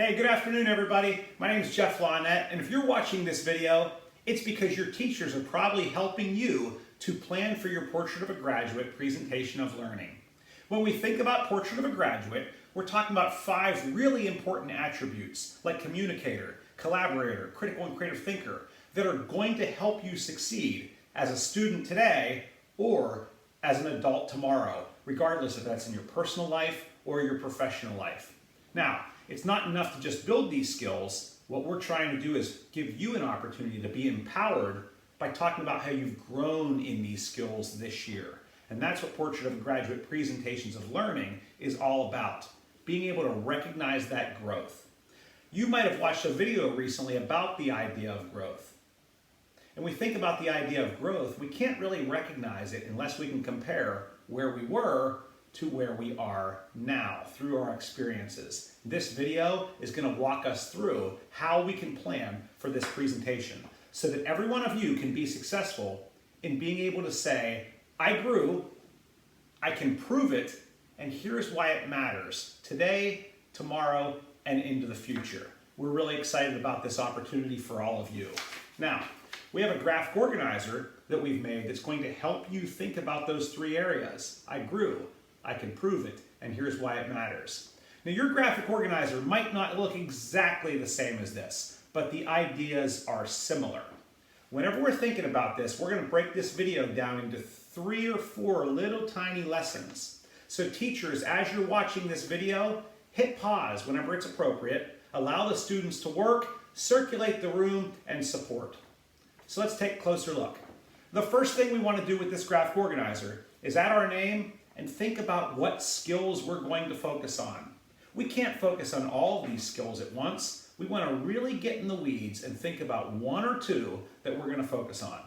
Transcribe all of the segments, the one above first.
Hey, good afternoon, everybody. My name is Jeff Lawnette, and if you're watching this video, it's because your teachers are probably helping you to plan for your Portrait of a Graduate presentation of learning. When we think about Portrait of a Graduate, we're talking about 5 really important attributes like communicator, collaborator, critical and creative thinker that are going to help you succeed as a student today or as an adult tomorrow, regardless if that's in your personal life or your professional life. Now, it's not enough to just build these skills. What we're trying to do is give you an opportunity to be empowered by talking about how you've grown in these skills this year. And that's what Portrait of a Graduate presentations of learning is all about, being able to recognize that growth. You might have watched a video recently about the idea of growth. And we think about the idea of growth, we can't really recognize it unless we can compare where we were to where we are now through our experiences. This video is going to walk us through how we can plan for this presentation so that every one of you can be successful in being able to say, I grew, I can prove it, and here's why it matters today, tomorrow, and into the future. We're really excited about this opportunity for all of you. Now, we have a graphic organizer that we've made that's going to help you think about those 3 areas. I grew, I can prove it, and here's why it matters. Now, your graphic organizer might not look exactly the same as this, but the ideas are similar. Whenever we're thinking about this, we're going to break this video down into 3 or 4 little tiny lessons. So teachers, as you're watching this video, hit pause whenever it's appropriate, allow the students to work, circulate the room, and support. So let's take a closer look. The first thing we want to do with this graphic organizer is add our name and think about what skills we're going to focus on. We can't focus on all of these skills at once. We want to really get in the weeds and think about 1 or 2 that we're going to focus on.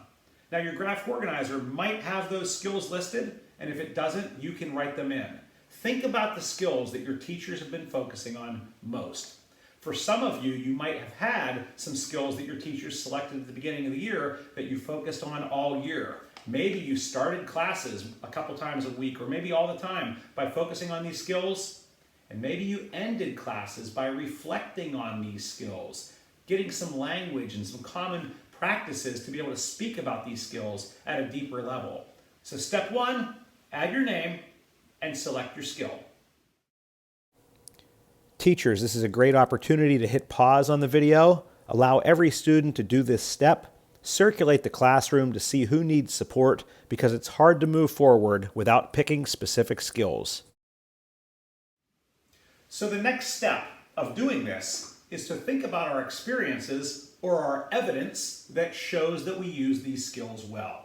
Now, your graphic organizer might have those skills listed, and if it doesn't, you can write them in. Think about the skills that your teachers have been focusing on most. For some of you, you might have had some skills that your teachers selected at the beginning of the year that you focused on all year. Maybe you started classes a couple times a week, or maybe all the time, by focusing on these skills. And maybe you ended classes by reflecting on these skills, getting some language and some common practices to be able to speak about these skills at a deeper level. So step 1, add your name and select your skill. Teachers, this is a great opportunity to hit pause on the video, allow every student to do this step, circulate the classroom to see who needs support because it's hard to move forward without picking specific skills. So the next step of doing this is to think about our experiences or our evidence that shows that we use these skills well.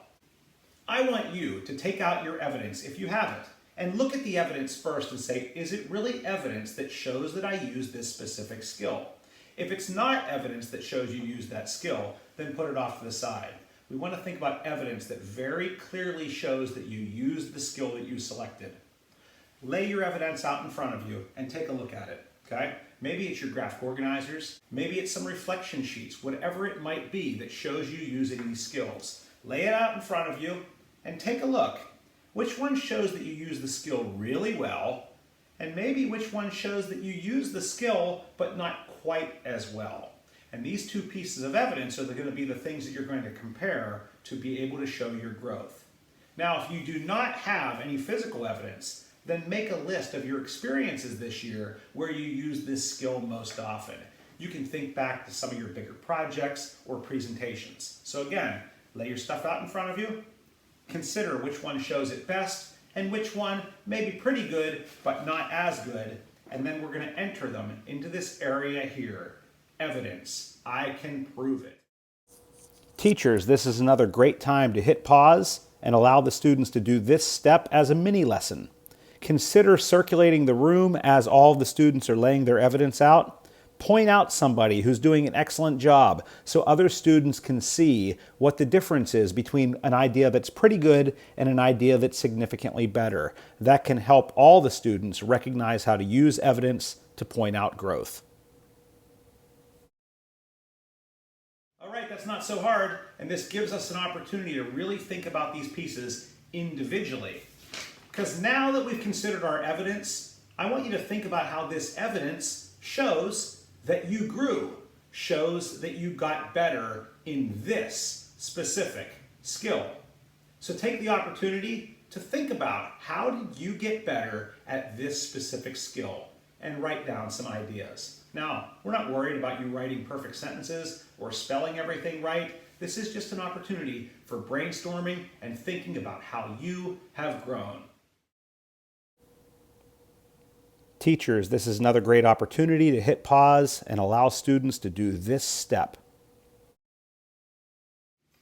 I want you to take out your evidence if you have it and look at the evidence first and say, is it really evidence that shows that I use this specific skill? If it's not evidence that shows you use that skill, then put it off to the side. We want to think about evidence that very clearly shows that you used the skill that you selected. Lay your evidence out in front of you and take a look at it, okay? Maybe it's your graphic organizers, maybe it's some reflection sheets, whatever it might be that shows you using these skills. Lay it out in front of you and take a look. Which one shows that you use the skill really well, and maybe which one shows that you use the skill but not quite as well. And these 2 pieces of evidence are going to be the things that you're going to compare to be able to show your growth. Now, if you do not have any physical evidence, then make a list of your experiences this year where you use this skill most often. You can think back to some of your bigger projects or presentations. So again, lay your stuff out in front of you, consider which one shows it best and which one may be pretty good but not as good, and then we're going to enter them into this area here. Evidence. I can prove it. Teachers, this is another great time to hit pause and allow the students to do this step as a mini lesson. Consider circulating the room as all the students are laying their evidence out. Point out somebody who's doing an excellent job so other students can see what the difference is between an idea that's pretty good and an idea that's significantly better. That can help all the students recognize how to use evidence to point out growth. All right, that's not so hard, and this gives us an opportunity to really think about these pieces individually. Because now that we've considered our evidence, I want you to think about how this evidence shows That you grew shows that you got better in this specific skill. So take the opportunity to think about how did you get better at this specific skill and write down some ideas. Now, we're not worried about you writing perfect sentences or spelling everything right. This is just an opportunity for brainstorming and thinking about how you have grown. Teachers, this is another great opportunity to hit pause and allow students to do this step.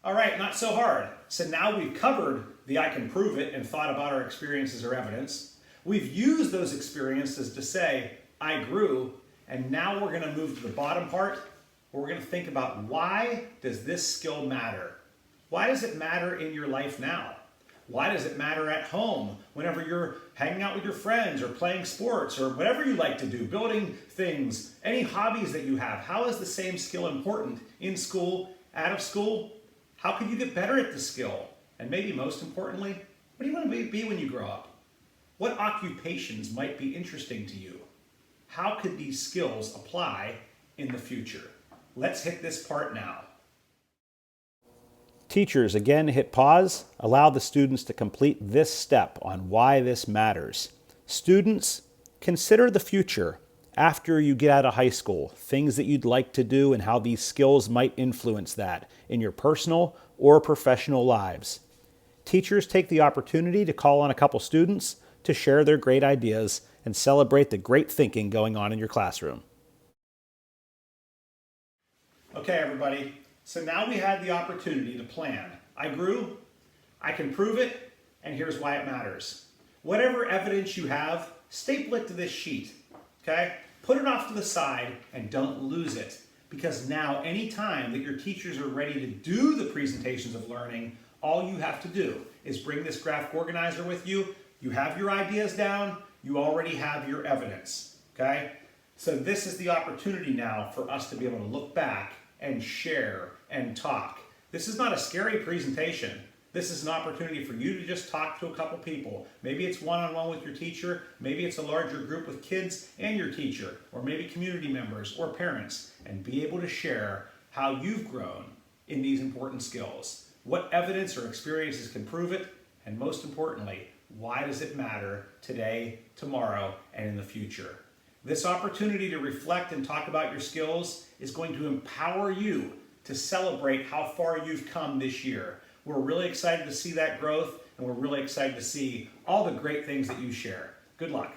All right, not so hard. So now we've covered the I can prove it and thought about our experiences or evidence. We've used those experiences to say, I grew, and now we're gonna move to the bottom part where we're gonna think about why does this skill matter? Why does it matter in your life now? Why does it matter at home whenever you're hanging out with your friends or playing sports or whatever you like to do, building things, any hobbies that you have? How is the same skill important in school, out of school? How can you get better at the skill? And maybe most importantly, what do you want to be when you grow up? What occupations might be interesting to you? How could these skills apply in the future? Let's hit this part now. Teachers, again, hit pause. Allow the students to complete this step on why this matters. Students, consider the future after you get out of high school, things that you'd like to do and how these skills might influence that in your personal or professional lives. Teachers, take the opportunity to call on a couple students to share their great ideas and celebrate the great thinking going on in your classroom. Okay, everybody. So now we had the opportunity to plan. I grew, I can prove it, and here's why it matters. Whatever evidence you have, staple it to this sheet, okay? Put it off to the side and don't lose it, because now anytime that your teachers are ready to do the presentations of learning, all you have to do is bring this graphic organizer with you. You have your ideas down, you already have your evidence, okay? So this is the opportunity now for us to be able to look back and share and talk. This is not a scary presentation. This is an opportunity for you to just talk to a couple people. Maybe it's one-on-one with your teacher, maybe it's a larger group with kids and your teacher, or maybe community members or parents, and be able to share how you've grown in these important skills. What evidence or experiences can prove it, and most importantly, why does it matter today, tomorrow, and in the future? This opportunity to reflect and talk about your skills is going to empower you to celebrate how far you've come this year. We're really excited to see that growth, and we're really excited to see all the great things that you share. Good luck.